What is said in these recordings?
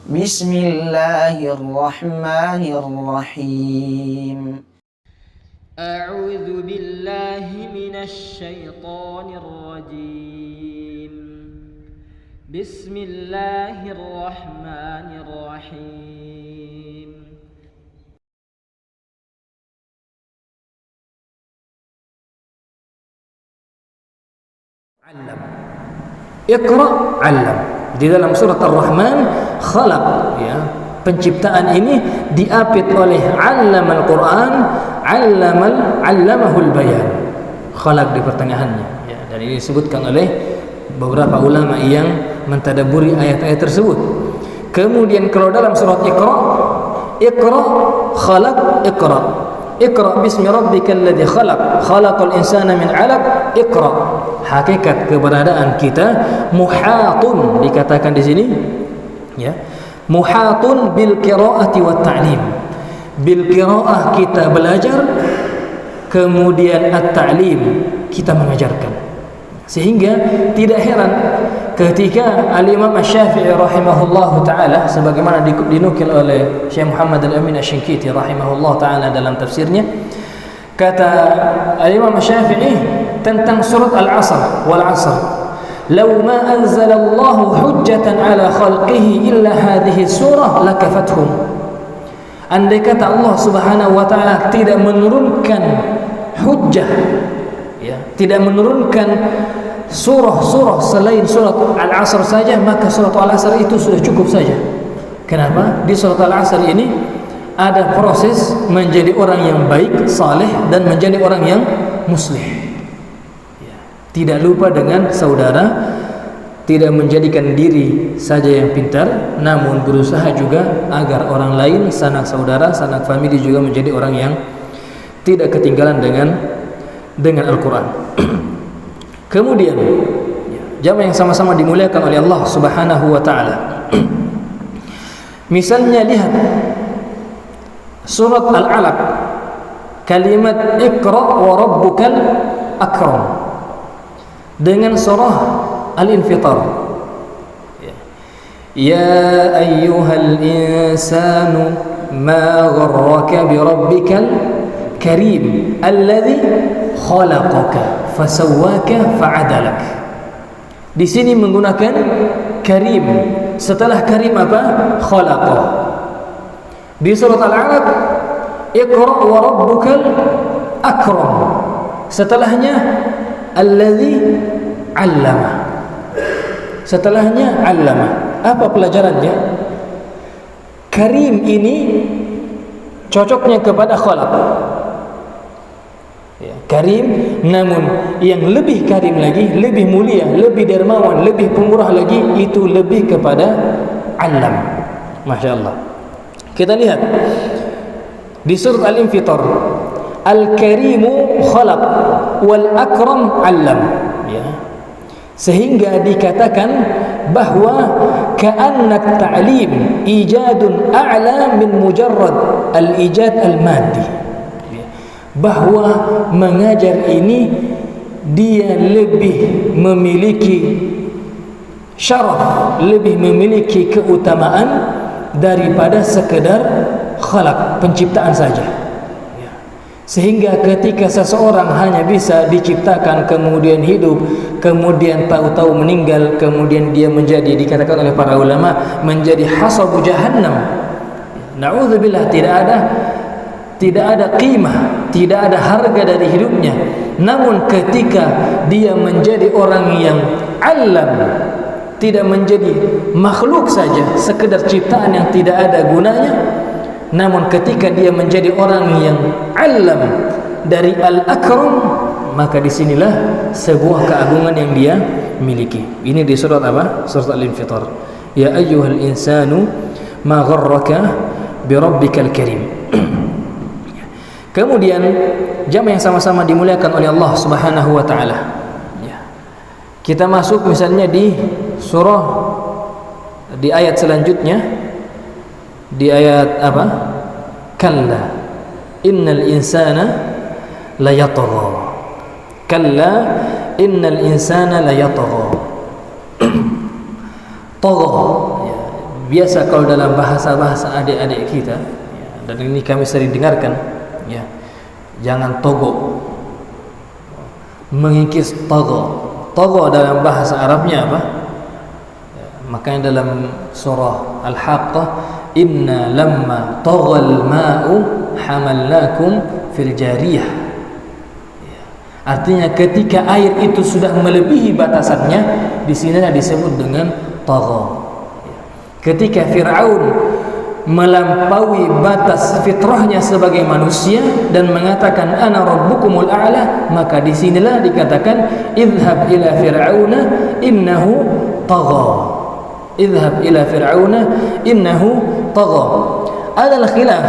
Bismillahirrahmanirrahim. A'udzu billahi minasy syaithanir rajim. Bismillahirrahmanirrahim. Alam. Iqra, alam. Di dalam surat Ar-Rahman, khalaq, ya. Penciptaan ini diapit oleh allamal Quran, allamahul bayan. Khalaq di pertengahannya, ya. Dan ini disebutkan oleh beberapa ulama yang mentadabburi ayat-ayat tersebut. Kemudian kalau dalam surat Iqra, Iqra, khalaq, Iqra. Iqra bismi rabbikal ladzi khalaq, khalaqal insana min 'alaq. Iqra. Hakikat keberadaan kita muhatun, dikatakan di sini, ya. Muhatun bil qiraati wat ta'lim. Bil qiraah kita belajar, kemudian at-ta'lim kita mengajarkan. Sehingga tidak heran ketika Al-Imam Asy-Syafi'i rahimahullahu taala, sebagaimana dinukil oleh Syekh Muhammad Al-Amin Asy-Syinkiti rahimahullahu taala dalam tafsirnya, kata Al-Imam Asy-Syafi'i tentang surat Al-'Asr, wal 'asr, law ma anzala Allah hujjatan ala khalqihi illa hadhihi surah lakafathum. Andai kata Allah Subhanahu wa taala tidak menurunkan hujjah, ya, tidak menurunkan surah-surah selain surat Al-'Asr saja, maka surat Al-'Asr itu sudah cukup saja. Kenapa? Di surat Al-'Asr ini ada proses menjadi orang yang baik, saleh, dan menjadi orang yang muslih. Tidak lupa dengan saudara, tidak menjadikan diri saja yang pintar, namun berusaha juga agar orang lain, sanak saudara, sanak famili juga menjadi orang yang tidak ketinggalan dengan Al-Quran. Kemudian jamaah yang sama-sama dimuliakan oleh Allah Subhanahu wa taala. Misalnya lihat surat Al-'Alaq, kalimat Iqra wa rabbukal akram, dengan surah Al-Infitar, ya ayyuhal insanu ma gharraka bi rabbikal karim alladhi khalaqaka fasawwaka fa'adalak. Di sini menggunakan karim, setelah karim apa? Khalaqa. Di surat Al-'Alaq, Iqra wa rabbukal akram, setelahnya alladzi 'allama, setelahnya 'allama. Apa pelajarannya? Karim ini cocoknya kepada khalaq, ya, karim, namun yang lebih karim lagi, lebih mulia, lebih dermawan, lebih pemurah lagi, itu lebih kepada 'allam. Masya Allah. Kita lihat di surat Al-Infitar, Al-Karimu khalaq wal akram 'allam, ya. Sehingga dikatakan bahwa ka'annak ta'lim ijadun a'la min mujarrad al-ijad al-maddi, ya. Bahwa mengajar ini dia lebih memiliki syaraf, lebih memiliki keutamaan daripada sekedar khalaq, penciptaan saja. Sehingga ketika seseorang hanya bisa diciptakan, kemudian hidup, kemudian tahu-tahu meninggal, kemudian dia menjadi, dikatakan oleh para ulama, menjadi hasabu jahannam. Na'udzubillah, tidak ada qimah, tidak ada harga dari hidupnya. Namun ketika dia menjadi orang yang alam, tidak menjadi makhluk saja, sekedar ciptaan yang tidak ada gunanya, namun ketika dia menjadi orang yang alam dari al-akram, maka disinilah sebuah keagungan yang dia miliki. Ini di surat apa? Surat Al-Infitar. Ya ayyuhal insanu ma gharraka bi rabbikal karim. Kemudian jamaah yang sama-sama dimuliakan oleh Allah Subhanahu wa taala, ya. Kita masuk misalnya di surah, di ayat selanjutnya, di ayat apa? Kalla innal insana layatgha. Kalla innal insana layatgha. Tagha, ya. biasa kalau dalam bahasa-bahasa adik-adik kita, ya, dan ini kami sering dengarkan, ya, jangan togo, mengikis togo. Togo dalam bahasa Arabnya apa? Ya, makanya dalam surah Al-Haqqah, inna lamma toghal ma'u hamalnakum fil jariyah. Ya, artinya ketika air itu sudah melebihi batasannya, di sini disebut dengan togho. Ketika Fir'aun melampaui batas fitrahnya sebagai manusia dan mengatakan ana rabbukumul a'la, maka disinilah dikatakan idhhab ila fir'auna innahu tagha. Idhhab ila fir'auna innahu tagha. Ada khilaf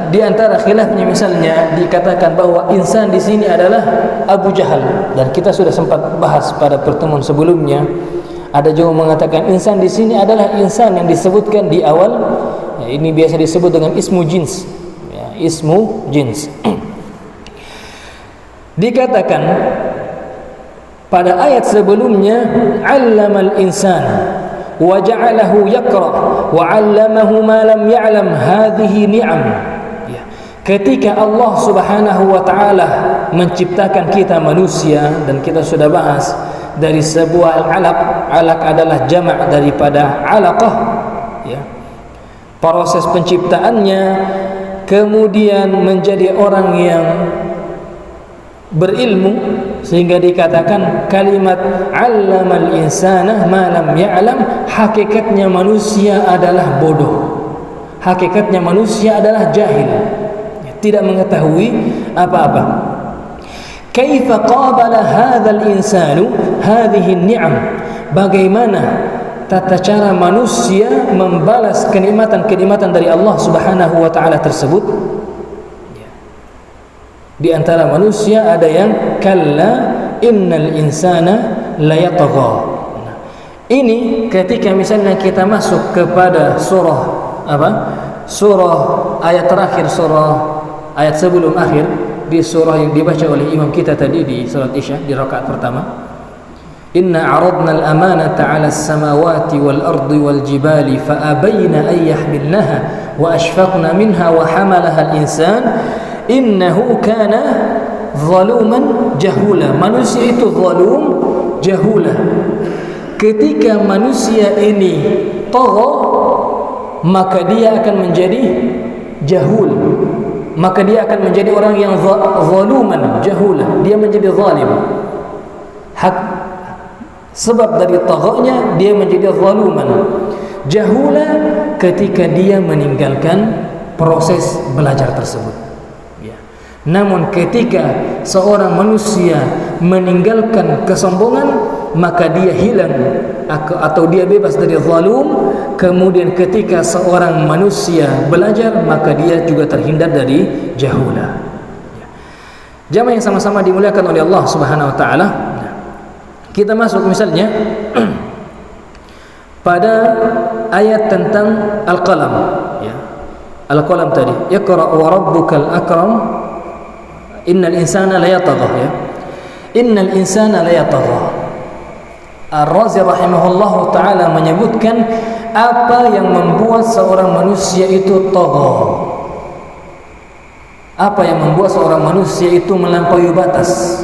di antara khilafnya, misalnya dikatakan bahwa insan di sini adalah Abu Jahal, dan kita sudah sempat bahas pada pertemuan sebelumnya. Ada juga mengatakan insan di sini adalah insan yang disebutkan di awal. Ya, ini biasa disebut dengan ismu jins. Ya, ismu jins. Dikatakan pada ayat sebelumnya, 'allamal insan wa ja'alahu yaqra wa 'allamahu ma lam ya'lam hadhihi ni'am. Ya. Ketika Allah Subhanahu wa taala menciptakan kita manusia, dan kita sudah bahas dari sebuah alaq. Alaq adalah jamak daripada alaqah, ya. Proses penciptaannya, kemudian menjadi orang yang berilmu, sehingga dikatakan kalimat 'allamal insana ma lam ya'lam, hakikatnya manusia adalah bodoh, hakikatnya manusia adalah jahil, tidak mengetahui apa-apa. Kaifa qabala hadzal insanu hadhihi ni'am, bagaimana tata cara manusia membalas kenikmatan-kenikmatan dari Allah Subhanahu wa taala tersebut. Di antara manusia ada yang kalla innal insana layatagha. Ini ketika misalnya kita masuk kepada surah apa? Surah ayat terakhir, surah ayat sebelum akhir di surah yang dibaca oleh imam kita tadi di salat Isya di rakaat pertama. Inna 'aradna al-amanata 'ala as-samawati wal-ardi wal-jibali fa abayna an yahmilnaha wa ashfaqna minha wa hamalaha al-insan innahu kana zaluman jahula. Manusia itu zalum jahula. Ketika manusia ini tagha, maka dia akan menjadi jahul, maka dia akan menjadi orang yang zaluman jahula, dia menjadi zalim. Sebab dari taghanya dia menjadi zaluman jahula ketika dia meninggalkan proses belajar tersebut, ya. Namun ketika seorang manusia meninggalkan kesombongan, maka dia hilang atau dia bebas dari zalum. Kemudian ketika seorang manusia belajar, maka dia juga terhindar dari jahula. Jamaah yang sama-sama dimuliakan oleh Allah Subhanahu wa taala. Kita masuk misalnya pada ayat tentang al-qalam, ya. Al-qalam tadi, iqra wa rabbukal akram innal insana layatagha, ya. Innal insana layatagha. Ar-Razi rahimahullah ta'ala menyebutkan apa yang membuat seorang manusia itu tagha, apa yang membuat seorang manusia itu melampaui batas.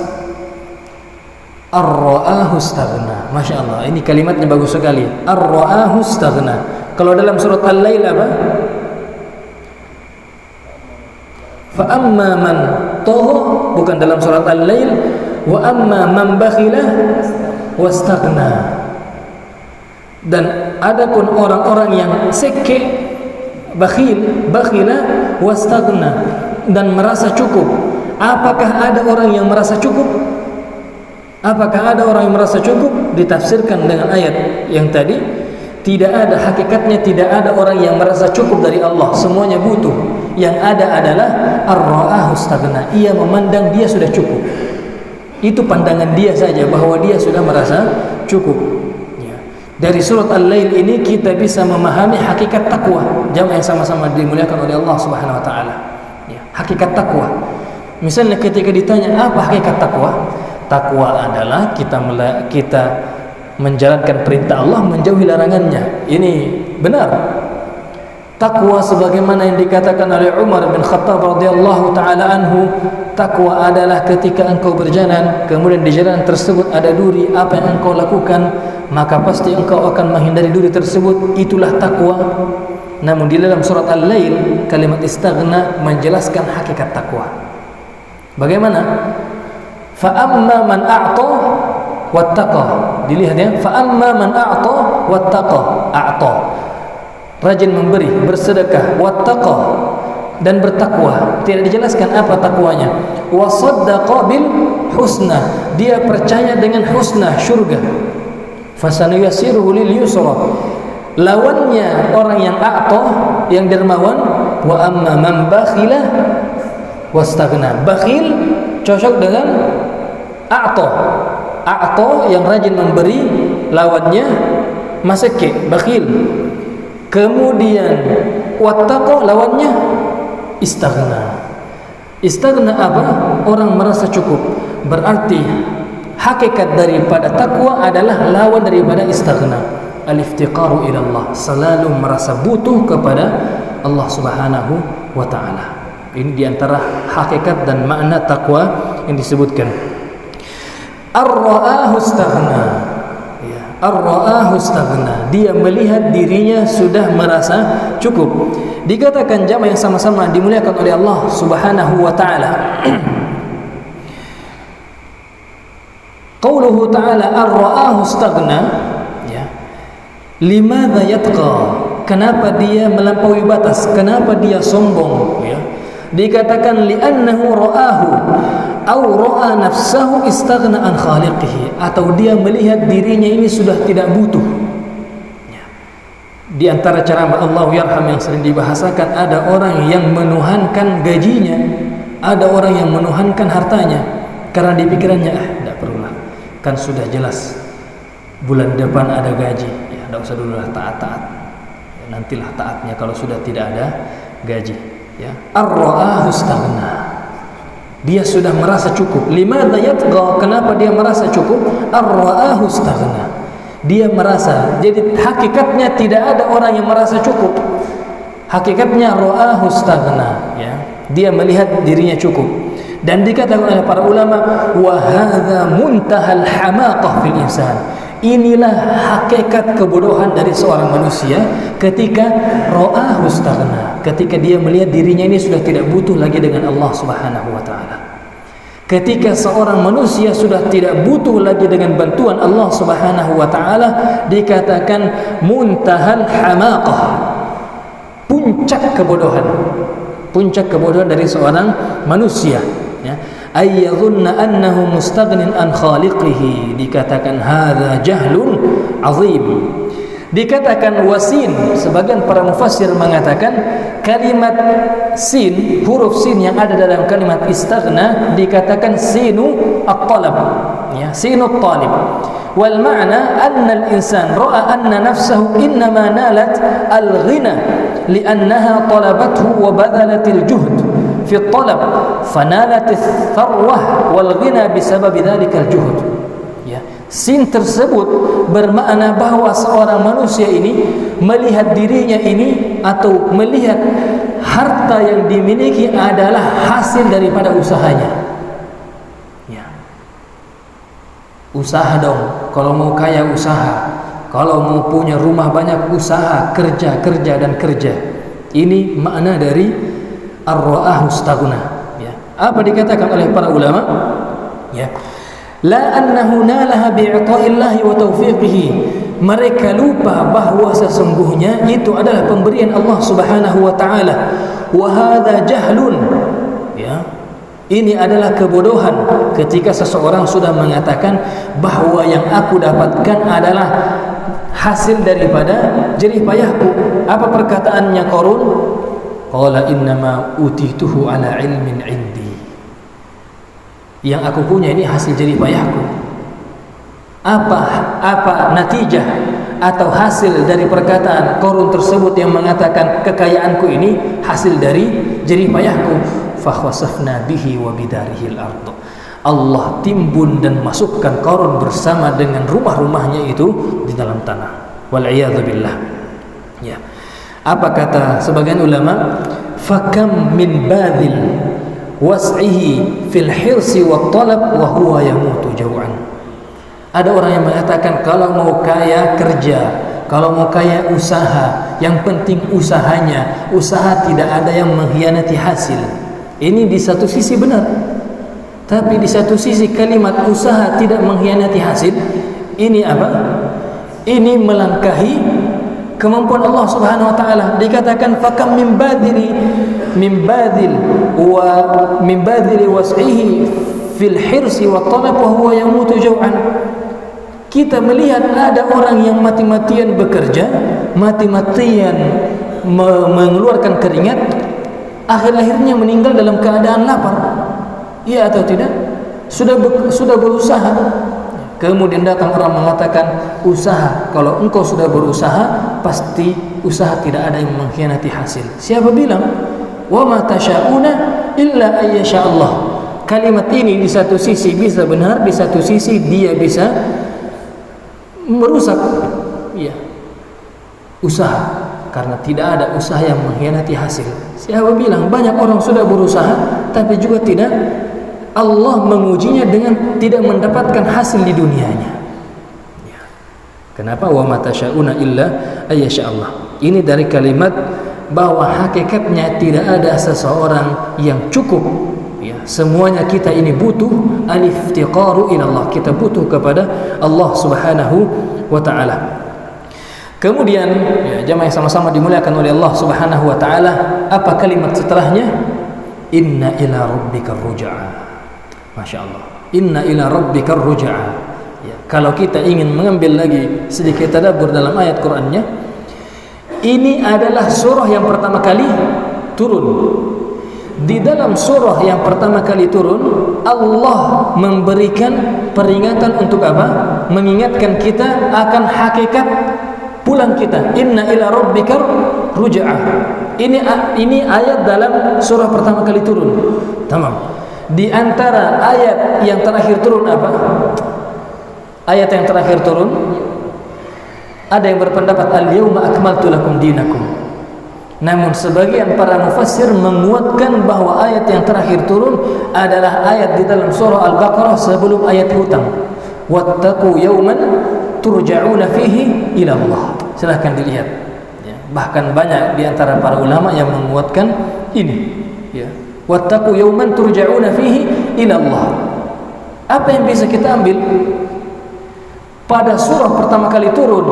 Ar-ra'ahu istaghna. Masya Allah, ini kalimatnya bagus sekali. Ar-ra'ahu istaghna. Kalau dalam surat Al-Lail apa? Fa amma man tagha, bukan dalam surat Al-Lail. Wa amma man bakhila wastaghna. Dan adapun orang-orang yang seke, bakhila wastaghna, dan merasa cukup. Apakah ada orang yang merasa cukup? Apakah ada orang yang merasa cukup? Ditafsirkan dengan ayat yang tadi, tidak ada, hakikatnya tidak ada orang yang merasa cukup dari Allah, semuanya butuh. Yang ada adalah ar-ra'ahu istaghna, ia memandang dia sudah cukup. Itu pandangan dia saja bahwa dia sudah merasa cukup. Ya. Dari surat Al-Lail ini kita bisa memahami hakikat takwa. Jamaah yang sama-sama dimuliakan oleh Allah Subhanahu wa taala. Ya, hakikat takwa. Misalnya ketika ditanya apa hakikat takwa? Takwa adalah kita menjalankan perintah Allah, menjauhi larangannya. Ini benar. Takwa sebagaimana yang dikatakan oleh Umar bin Khattab radhiyallahu taala anhu, takwa adalah ketika engkau berjalan, kemudian di jalan tersebut ada duri, apa yang engkau lakukan? Maka pasti engkau akan menghindari duri tersebut. Itulah takwa. Namun di dalam surat Al-Lail, kalimat istaghna menjelaskan hakikat takwa. Bagaimana? Fa amma man a'ta wattaqa. Dilihat ya, fa amma man a'ta wattaqa. A'ta, rajin memberi, bersedekah, wattaqa, dan bertakwa. Tidak dijelaskan apa takwanya. Wa saddaqa bil husna, dia percaya dengan husna, syurga. Fasanuyassiruhu lil yusra. Lawannya orang yang a'ta, yang dermawan. Wa amma man bakhila wastaghna. Bakhil cocok dengan a'ta. A'ta yang rajin memberi, lawannya masake, bakhil. Kemudian wattaqa, lawannya istaghna. Istaghna apa? Orang merasa cukup. Berarti hakikat daripada takwa adalah lawan daripada istaghna. Al-iftiqaru ila Allah, selalu merasa butuh kepada Allah Subhanahu wa taala. Ini diantara hakikat dan makna takwa yang disebutkan. Ar-ra'ahu istaghna. Ar-ra'ahu istaghna, dia melihat dirinya sudah merasa cukup. Dikatakan jamaah yang sama-sama dimuliakan oleh Allah Subhanahu wa taala. Qauluhu ta'ala ar-ra'ahu istaghna, ya. Limadza yatqa? Kenapa dia melampaui batas? Kenapa dia sombong, ya? Dikatakan li'annahu ra'ahu au ra'a nafsahu istaghna an khaliqihi, atau dia melihat dirinya ini sudah tidak butuh. Ya. Di antara cara Allah yarham yang sering dibahasakan, ada orang yang menuhankan gajinya, ada orang yang menuhankan hartanya karena di pikirannya tidak perlulah, kan sudah jelas bulan depan ada gaji, ya tidak usah dulu lah taat-taat, ya, nantilah taatnya kalau sudah tidak ada gaji. Ya, ar-ra'ahu istaghna, dia sudah merasa cukup. Limadza yatqa? Kenapa dia merasa cukup? Ar-ra'ahu istaghna, dia merasa. Jadi hakikatnya tidak ada orang yang merasa cukup. Hakikatnya ra'ahu istaghna, ya, dia melihat dirinya cukup. Dan dikatakan oleh para ulama, wa hadza muntahal hamaqah fil insan. Inilah hakikat kebodohan dari seorang manusia ketika ra'ahu istaghna, ketika dia melihat dirinya ini sudah tidak butuh lagi dengan Allah Subhanahu wa taala. Ketika seorang manusia sudah tidak butuh lagi dengan bantuan Allah Subhanahu wa taala, dikatakan muntahal hamaqah, puncak kebodohan. Puncak kebodohan dari seorang manusia, ya. Ayyadhunna annahu mustaghnin an khaliqihi, dikatakan hadza jahlun azim. Dikatakan wasin, sebagian para mufassir mengatakan kalimat sin, huruf sin yang ada dalam kalimat istaghna dikatakan sinu at-talab, ya, sinu at-talib. Wal ma'na anna al-insan ra'a anna nafsahu innama nalat al-ghina li'annaha talabathu wa badalat al-juhd fi at-talab fanalat ath-tharwah wal ghina bisabab dhalika al-juhd. Ya, sin tersebut bermakna bahwa seorang manusia ini melihat dirinya ini atau melihat harta yang dimiliki adalah hasil daripada usahanya. Ya. Usaha dong, kalau mau kaya usaha, kalau mau punya rumah banyak usaha, kerja dan kerja. Ini makna dari ar-ra'ahu istaghna, ya. Apa dikatakan oleh para ulama? Ya. La annahu nalaha bi'ita'illahi wa taufiqihi. Mereka lupa bahawa sesungguhnya itu adalah pemberian Allah Subhanahu wa taala. Wa hadza jahlun, ya. Ini adalah kebodohan ketika seseorang sudah mengatakan bahawa yang aku dapatkan adalah hasil daripada jerih payahku. Apa perkataannya Qarun? Qala innama utituhu ala ilmin indi. Yang aku punya ini hasil jerih payahku. Apa natijah atau hasil dari perkataan Qarun tersebut yang mengatakan kekayaanku ini hasil dari jerih payahku? Fa khasafna bihi wa bidarihi al-ardh. Allah timbun dan masukkan Qarun bersama dengan rumah-rumahnya itu di dalam tanah. Wal iyadzu billah. Ya. Apa kata sebagian ulama? Fakam min badil was'ihi fil hirsi wat talab wa huwa yamutu jau'an. Ada orang yang mengatakan kalau mau kaya kerja, kalau mau kaya usaha, yang penting usahanya, usaha tidak ada yang mengkhianati hasil. Ini di satu sisi benar, tapi di satu sisi kalimat usaha tidak mengkhianati hasil ini apa? Ini melangkahi kemampuan Allah Subhanahu wa taala. Dikatakan fakam min badil was'ihi fil hirsi wa talab wa huwa yamutu jau'an. Kita melihat ada orang yang mati-matian bekerja, mati-matian mengeluarkan keringat, akhir-akhirnya meninggal dalam keadaan lapar. Iya atau tidak? Sudah berusaha. Kemudian datang orang mengatakan usaha, kalau engkau sudah berusaha pasti usaha tidak ada yang mengkhianati hasil. Siapa bilang? Wa ma tasyauna illa ayyasha Allah. Kalimat ini di satu sisi bisa benar, di satu sisi dia bisa merusak usaha, karena tidak ada usaha yang mengkhianati hasil. Siapa bilang? Banyak orang sudah berusaha tapi juga tidak, Allah mengujinya dengan tidak mendapatkan hasil di dunianya. Kenapa? Wa ma tasyauna illa ayyasha Allah. Ini dari kalimat bahwa hakikatnya tidak ada seseorang yang cukup. Semuanya kita ini butuh al-iftiqaru ila Allah. Kita butuh kepada Allah Subhanahu wa taala. Kemudian jemaah yang sama-sama dimuliakan oleh Allah Subhanahu wa taala, apa kalimat setelahnya? Inna ila rabbikar ruj'a. Masya Allah. Inna ila rabbikar ruj'a. Kalau kita ingin mengambil lagi sedikit tadabbur dalam ayat Qur'annya, ini adalah surah yang pertama kali turun. Di dalam surah yang pertama kali turun, Allah memberikan peringatan untuk apa? Mengingatkan kita akan hakikat pulang kita. Inna ila rabbikar ruj'ah. Ini ayat dalam surah pertama kali turun. Tamam. Di antara ayat yang terakhir turun apa? Ayat yang terakhir turun, ada yang berpendapat al-yawma akmaltu lakum dinakum. Namun sebagian para mufassir menguatkan bahwa ayat yang terakhir turun adalah ayat di dalam surah Al-Baqarah sebelum ayat hutang. Wattaqu yawman turja'una fihi ila Allah. Silahkan dilihat. Bahkan banyak di antara para ulama yang menguatkan ini. Wattaqu yawman turja'una fihi ila Allah. Apa yang bisa kita ambil? Pada surah pertama kali turun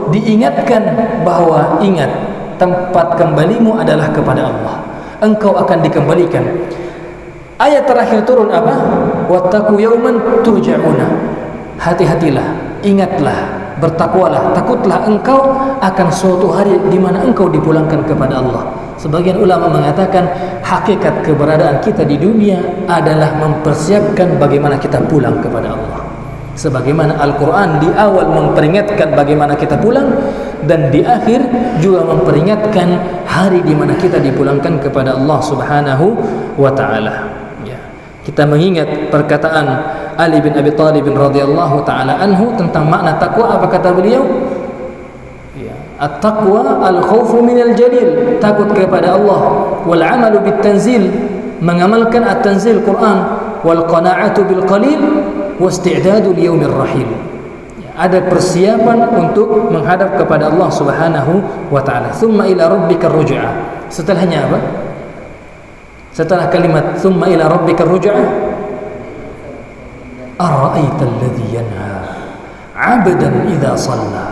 diingatkan bahwa ingat, tempat kembalimu adalah kepada Allah. Engkau akan dikembalikan. Ayat terakhir turun apa? Wattaqu yawman turja'una. Hati-hatilah, ingatlah, bertakwalah, takutlah engkau akan suatu hari di mana engkau dipulangkan kepada Allah. Sebagian ulama mengatakan hakikat keberadaan kita di dunia adalah mempersiapkan bagaimana kita pulang kepada Allah. Sebagaimana Al-Quran di awal memperingatkan bagaimana kita pulang, dan di akhir juga memperingatkan hari di mana kita dipulangkan kepada Allah Subhanahu wa taala. Kita mengingat perkataan Ali bin Abi Thalib radhiyallahu taala anhu tentang makna takwa. Apa kata beliau? At-taqwa al-khawfu minal jalil, takut kepada Allah, wal 'amalu bit tanzil, mengamalkan at-tanzil Quran, wal qana'atu bil qalil, wasti'dadu liyaumir rahil. Ada persiapan untuk menghadap kepada Allah Subhanahu wa taala. Tsumma ila rabbikar ruj'ah. Setelahnya apa? Setelah kalimat tsumma ila rabbikar ruj'ah, ara'aital ladzi yanha 'abdan idza shalla.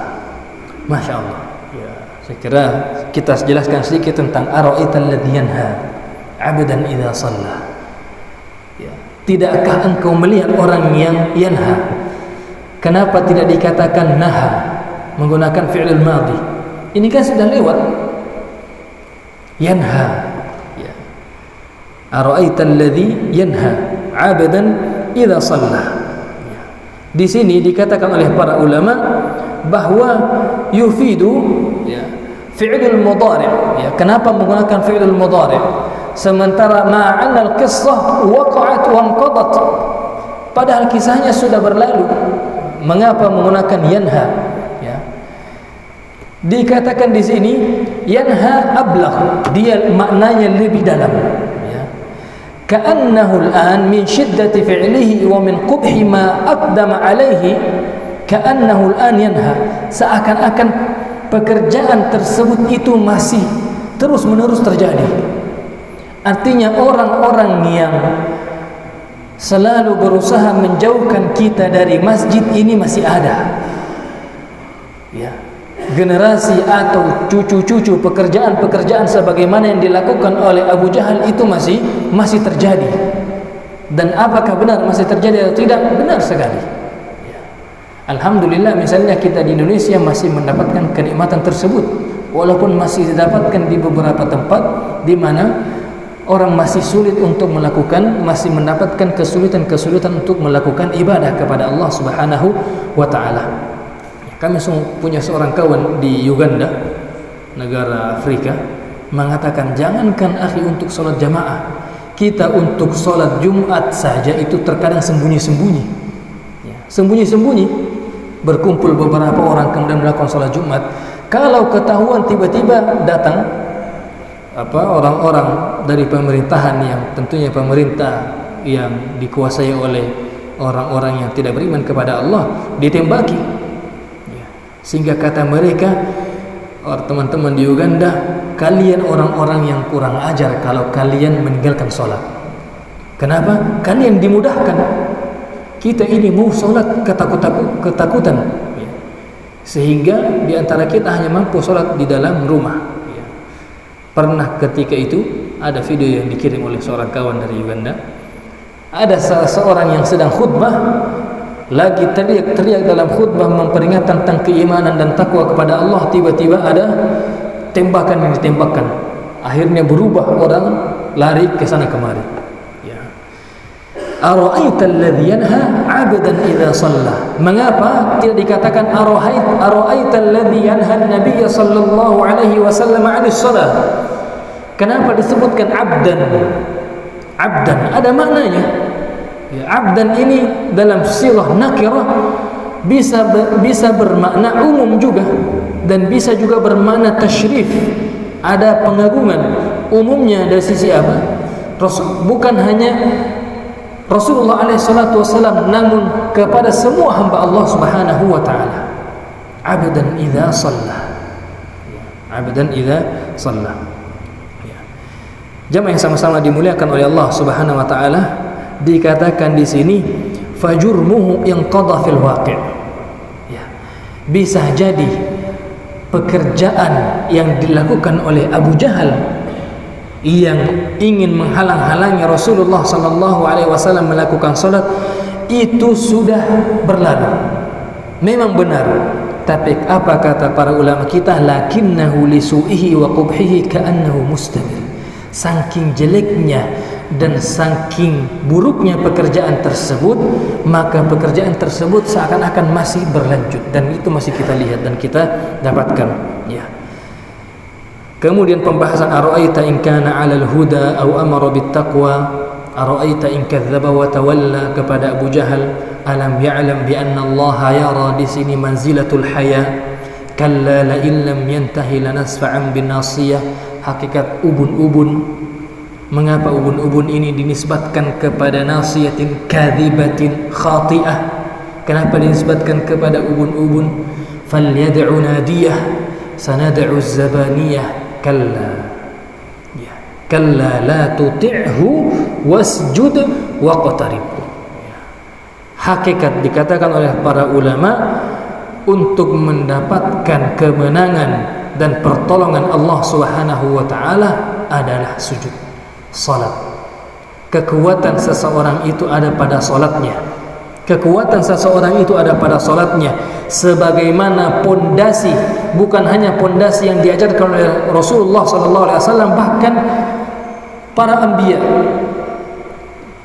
Masya-Allah. Saya kira kita jelaskan sedikit tentang ara'aital ladzi yanha 'abdan idza shalla. Tidakkah engkau melihat orang yang yanha? Kenapa tidak dikatakan naha menggunakan fi'il madhi? Ini kan sudah lewat. Yanha. Ara'aital ladzi yanha 'abdan idza shalla. Di sini dikatakan oleh para ulama bahwa yufidu fi'il mudhari'. Kenapa menggunakan fi'il mudhari'? Sementara ma'anal qissah waqa'at wa anqadat, padahal kisahnya sudah berlalu. Mengapa menggunakan yanha? Dikatakan di sini yanha ablagh, dia maknanya lebih dalam, ya. Ka'annahu al-an min shiddati fi'lihi wa min qubhi ma aqdama alaihi, ka'annahu al-an yanha, seakan-akan pekerjaan tersebut itu masih terus menerus terjadi. Artinya orang-orang yang selalu berusaha menjauhkan kita dari masjid ini masih ada, ya. Generasi atau cucu-cucu pekerjaan-pekerjaan sebagaimana yang dilakukan oleh Abu Jahal itu masih terjadi. Dan apakah benar masih terjadi atau tidak? Benar sekali, ya. Alhamdulillah, misalnya kita di Indonesia masih mendapatkan kenikmatan tersebut, walaupun masih didapatkan di beberapa tempat di mana orang masih sulit untuk melakukan, masih mendapatkan kesulitan-kesulitan untuk melakukan ibadah kepada Allah Subhanahu wa ta'ala. Kami punya seorang kawan di Uganda, negara Afrika, mengatakan jangankan akhi untuk sholat jamaah, kita untuk sholat Jumat saja itu terkadang sembunyi-sembunyi, ya. Sembunyi-sembunyi, berkumpul beberapa orang kemudian melakukan sholat Jumat. Kalau ketahuan tiba-tiba datang orang-orang dari pemerintahan, yang tentunya pemerintah yang dikuasai oleh orang-orang yang tidak beriman kepada Allah, ditembaki. Sehingga kata mereka, teman-teman di Uganda, kalian orang-orang yang kurang ajar kalau kalian meninggalkan sholat. Kenapa? Kalian dimudahkan. Kita ini mau sholat ketakutan, ya. Sehingga di antara kita hanya mampu sholat di dalam rumah, ya. Pernah ketika itu ada video yang dikirim oleh seorang kawan dari Uganda. Ada seorang yang sedang khutbah, lagi teriak-teriak dalam khutbah memperingatkan tentang keimanan dan takwa kepada Allah. Tiba-tiba ada tembakan yang ditembakkan. Akhirnya berubah, orang lari ke sana kemari, ya. Ara'aita alladhi yanha 'abdan idza shalla. Mengapa tidak dikatakan ara'aita alladhi yanha an-nabiy sallallahu alaihi wasallam 'anis shalah? Kenapa disebutkan 'abdan? 'Abdan ada maknanya. Ya, abdan ini dalam sighah nakirah bisa bermakna umum juga, dan bisa juga bermakna tasyrif, ada pengagungan. Umumnya dari sisi apa? Bukan hanya Rasulullah alaihissalatu wassalam, namun kepada semua hamba Allah subhanahu wa ta'ala. Abdan idza shalla, abdan idza shalla, ya. Jamaah yang sama-sama dimuliakan oleh Allah subhanahu wa ta'ala, dikatakan di sini fajurmuhu inqadha fil waqi', ya. Bisa jadi pekerjaan yang dilakukan oleh Abu Jahal yang ingin menghalang-halangi Rasulullah sallallahu alaihi wasallam melakukan salat itu sudah berlalu. Memang benar, tapi apa kata para ulama kita, lakinnahu lisu'ihi wa qubhihi ka'annahu mustamir. Saking jeleknya dan saking buruknya pekerjaan tersebut, maka pekerjaan tersebut seakan-akan masih berlanjut, dan itu masih kita lihat dan kita dapatkan, ya. Kemudian pembahasan ara'aita in kana 'alal huda aw amara bit taqwa, ara'aita in kadzdzaba wa tawalla kepada Abu Jahal, alam ya'lam bi anna Allah yara, di sini manzilatul haya, kalla la illam yantahi lanasfa'an bin nasiyah. Hakikat ubun-ubun. Mengapa ubun-ubun ini dinisbatkan kepada nasiyatin kadhibatin khati'ah? Kenapa dinisbatkan kepada ubun-ubun? Falyad'u nadiyah sanad'u az-zabaniyah kalla, ya. Kalla la tuti'hu wasjud waqtarib, ya. Hakikat dikatakan oleh para ulama, untuk mendapatkan kemenangan dan pertolongan Allah Subhanahu wa taala adalah sujud, salat. Kekuatan seseorang itu ada pada salatnya. Kekuatan seseorang itu ada pada salatnya, sebagaimana pondasi, bukan hanya pondasi yang diajarkan oleh Rasulullah sallallahu alaihi wasallam, bahkan para anbiya.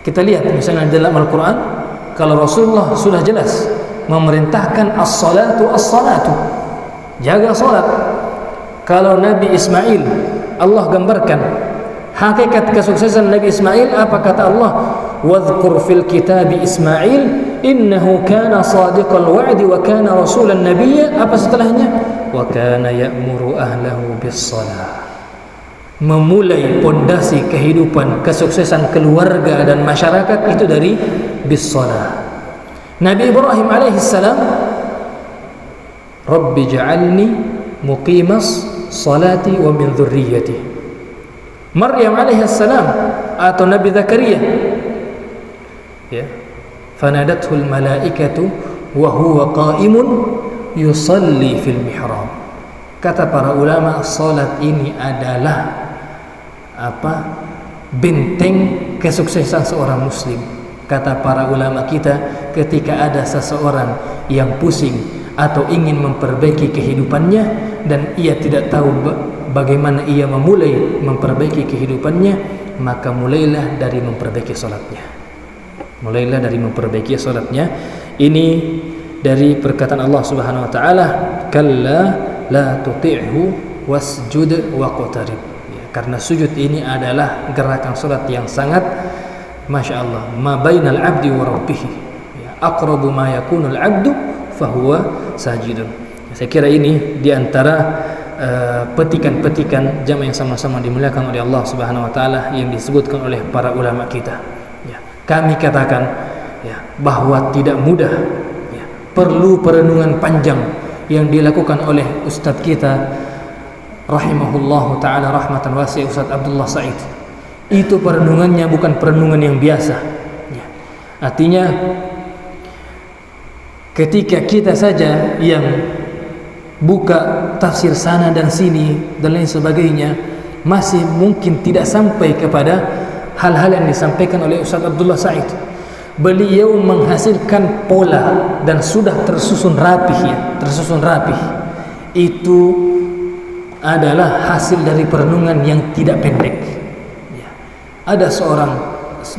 Kita lihat misalnya dalam Al-Qur'an, kalau Rasulullah sudah jelas memerintahkan as-salatu as-salatu, jaga salat. Kalau Nabi Ismail, Allah gambarkan hakikat kesuksesan Nabi Ismail, apa kata Allah? Wadhkur fil kitabi Ismail innahu kana shadiqal wa'di wa kana rasulan nabiyya. Apa setelahnya? Wa kana ya'muru ahlahu bis-shalah. Memulai pondasi kehidupan, kesuksesan keluarga dan masyarakat itu dari bis-shalah. Nabi Ibrahim alaihi salam, Rabbi ja'alni muqimas salati wa min dhurriyyati. Maryam alaihi salam atau Nabi Zakaria, ya, fanadathul malaikatu wa huwa qa'imun yusalli fil mihrab. Kata para ulama, salat ini adalah benteng kesuksesan seorang muslim. Kata para ulama kita, ketika ada seseorang yang pusing atau ingin memperbaiki kehidupannya dan ia tidak tahu bagaimana ia memulai memperbaiki kehidupannya, maka mulailah dari memperbaiki salatnya. Mulailah dari memperbaiki salatnya. Ini dari perkataan Allah Subhanahu wa taala, kalla la tuti'hu wasjud waqtarib. Ya, karena sujud ini adalah gerakan salat yang sangat Masya Allah, ma bainal abdi wa rabbih, ya, aqrabu ma yakunul abdu fahuwa sajidun. Saya kira ini diantara petikan-petikan jamaah yang sama-sama dimuliakan oleh Allah Subhanahu wa taala yang disebutkan oleh para ulama kita. Ya, kami katakan, ya, bahwa tidak mudah, ya, perlu perenungan panjang yang dilakukan oleh ustadz kita rahimahullahu taala rahmatan wasi'ah, Ustadz Abdullah Said. Itu perenungannya bukan perenungan yang biasa, ya. Artinya ketika kita saja yang buka tafsir sana dan sini dan lain sebagainya, masih mungkin tidak sampai kepada hal-hal yang disampaikan oleh Ustaz Abdullah Said. Beliau menghasilkan pola dan sudah tersusun rapih, ya, tersusun rapih. Itu adalah hasil dari perenungan yang tidak pendek. Ada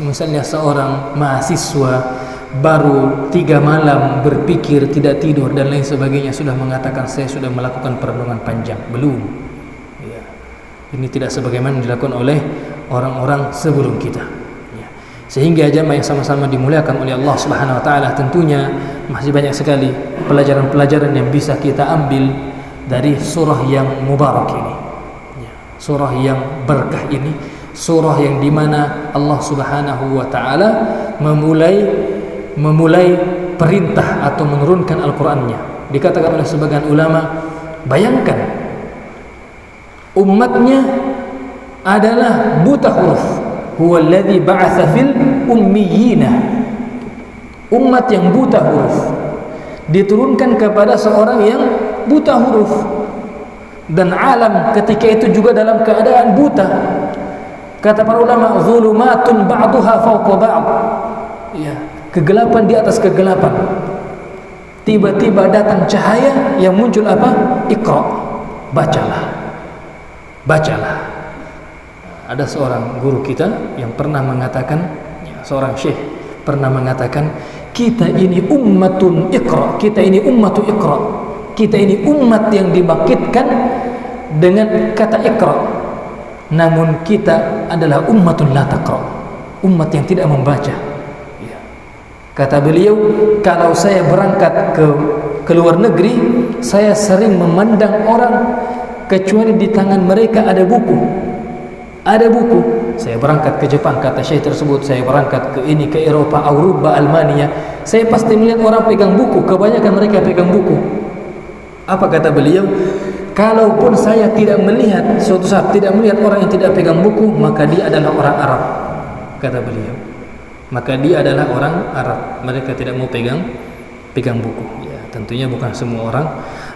misalnya seorang mahasiswa baru 3 malam berpikir, tidak tidur dan lain sebagainya, sudah mengatakan saya sudah melakukan perenungan panjang. Belum, ya. Ini tidak sebagaimana dilakukan oleh orang-orang sebelum kita, ya. Sehingga jamaah yang sama-sama dimuliakan oleh Allah Subhanahu wa taala, tentunya masih banyak sekali pelajaran-pelajaran yang bisa kita ambil dari surah yang mubarak ini, ya. Surah yang berkah ini, surah yang dimana Allah Subhanahu wa taala memulai perintah atau menurunkan Al-Qur'annya. Dikatakan oleh sebagian ulama, bayangkan umatnya adalah buta huruf. Huwallazi ba'atsa fil ummiyina. Umat yang buta huruf diturunkan kepada seorang yang buta huruf, dan alam ketika itu juga dalam keadaan buta. Kata para ulama, zulumatun ba'duha fawqa ba'd. Ya, kegelapan di atas kegelapan. Tiba-tiba datang cahaya yang muncul apa? Iqra, bacalah. Bacalah. Ada seorang guru kita yang pernah mengatakan, ya, seorang syekh pernah mengatakan, kita ini ummatun iqra, kita ini ummatu iqra. Kita ini umat yang dibangkitkan dengan kata iqra. Namun kita adalah ummatun la taqra, umat yang tidak membaca, ya. Kata beliau, kalau saya berangkat ke luar negeri, saya sering memandang orang kecuali di tangan mereka ada buku. Ada buku. Saya berangkat ke Jepang, kata syekh tersebut, saya berangkat ke Eropa, Eropa, Almania, saya pasti melihat orang pegang buku, kebanyakan mereka pegang buku. Apa kata beliau? Kalaupun saya tidak melihat, suatu saat tidak melihat orang yang tidak pegang buku, maka dia adalah orang Arab, kata beliau. Maka dia adalah orang Arab. Mereka tidak mau pegang buku. Ya, tentunya bukan semua orang,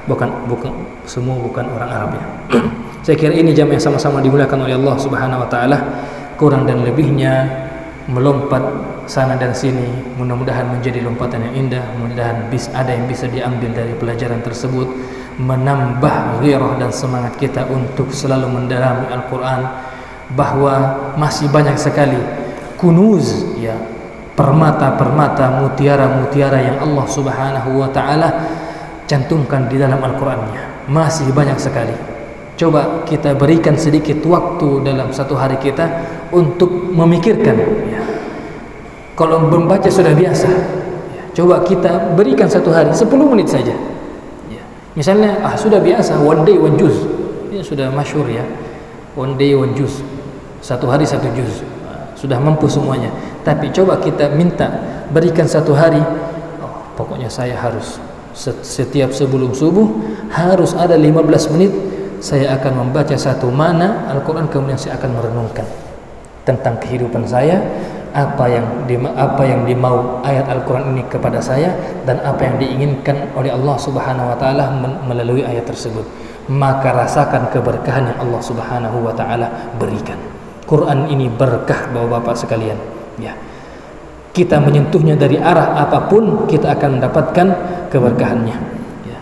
bukan orang Arab, ya. Saya kira ini jamaah yang sama-sama dimuliakan oleh Allah Subhanahu wa taala. Kurang dan lebihnya melompat sana dan sini, mudah-mudahan menjadi lompatan yang indah. Mudah-mudahan ada yang bisa diambil dari pelajaran tersebut, menambah ghirah dan semangat kita untuk selalu mendalami Al-Quran, bahwa masih banyak sekali kunuz, ya, permata-permata, mutiara-mutiara yang Allah Subhanahu wa taala cantumkan di dalam Al-Qur'annya. Masih banyak sekali. Coba kita berikan sedikit waktu dalam satu hari kita untuk memikirkan, ya. Kalau membaca sudah biasa, ya. Coba kita berikan satu hari 10 menit saja. Ya. Misalnya sudah biasa one day one juz. Ya sudah masyhur ya. One day one juz. Satu hari satu juz. Sudah mampu semuanya. Tapi coba kita minta berikan satu hari. Pokoknya saya harus setiap sebelum subuh harus ada 15 menit saya akan membaca satu makna Al-Quran, kemudian saya akan merenungkan tentang kehidupan saya, apa yang dimau ayat Al-Quran ini kepada saya, dan apa yang diinginkan oleh Allah Subhanahu wa taala melalui ayat tersebut. Maka rasakan keberkahan yang Allah Subhanahu wa taala berikan. Quran ini berkah Bapak-bapak sekalian. Ya. Kita menyentuhnya dari arah apapun, kita akan mendapatkan keberkahannya. Ya.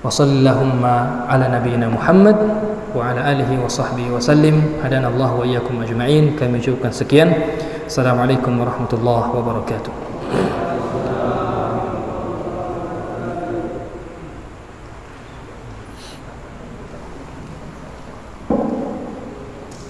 Wa sallallahu ala nabiyyina Muhammad wa ala alihi wa sahbihi wa sallim. Hadanallahu wa iyyakum ajma'in. Kami ucapkan sekian. Assalamualaikum warahmatullahi wabarakatuh.